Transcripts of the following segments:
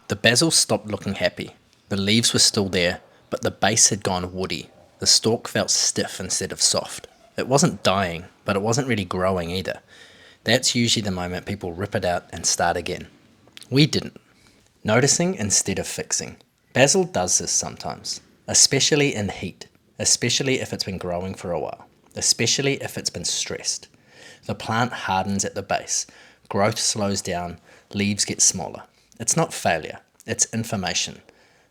The basil stopped looking happy. The leaves were still there, but the base had gone woody. The stalk felt stiff instead of soft. It wasn't dying, but it wasn't really growing either. That's usually the moment people rip it out and start again. We didn't. Noticing instead of fixing. Basil does this sometimes, especially in heat, especially if it's been growing for a while, especially if it's been stressed. The plant hardens at the base, growth slows down, leaves get smaller. It's not failure, it's information.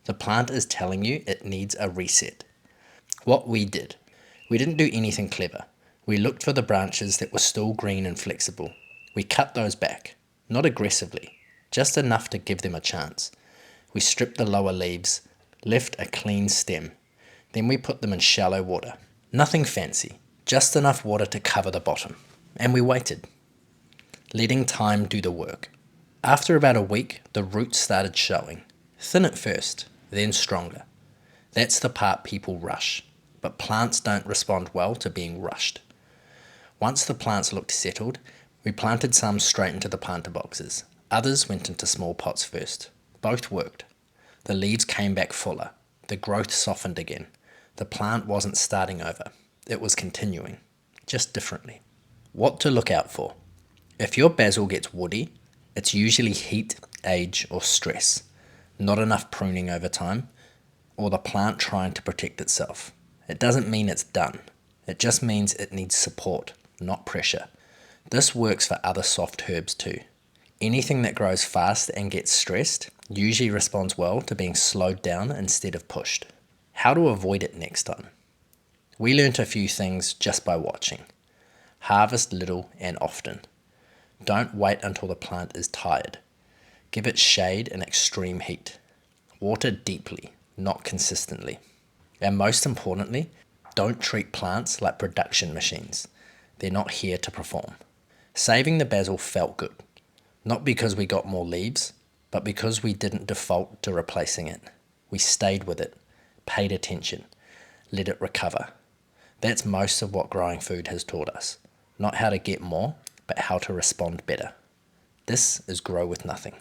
The plant is telling you it needs a reset. What we did, we didn't do anything clever. We looked for the branches that were still green and flexible. We cut those back, not aggressively, just enough to give them a chance. We stripped the lower leaves, left a clean stem. Then we put them in shallow water. Nothing fancy, just enough water to cover the bottom. And we waited, letting time do the work. After about a week, the roots started showing. Thin at first, then stronger. That's the part people rush, but plants don't respond well to being rushed. Once the plants looked settled, we planted some straight into the planter boxes. Others went into small pots first. Both worked. The leaves came back fuller. The growth softened again. The plant wasn't starting over. It was continuing, just differently. What to look out for. If your basil gets woody, it's usually heat, age, or stress. Not enough pruning over time, or the plant trying to protect itself. It doesn't mean it's done. It just means it needs support, not pressure. This works for other soft herbs too. Anything that grows fast and gets stressed usually responds well to being slowed down instead of pushed. How to avoid it next time. We learnt a few things just by watching. Harvest little and often. Don't wait until the plant is tired. Give it shade in extreme heat. Water deeply, not consistently. And most importantly, don't treat plants like production machines. They're not here to perform. Saving the basil felt good. Not because we got more leaves, but because we didn't default to replacing it. We stayed with it, paid attention, let it recover. That's most of what growing food has taught us. Not how to get more, but how to respond better. This is Grow with Nothing.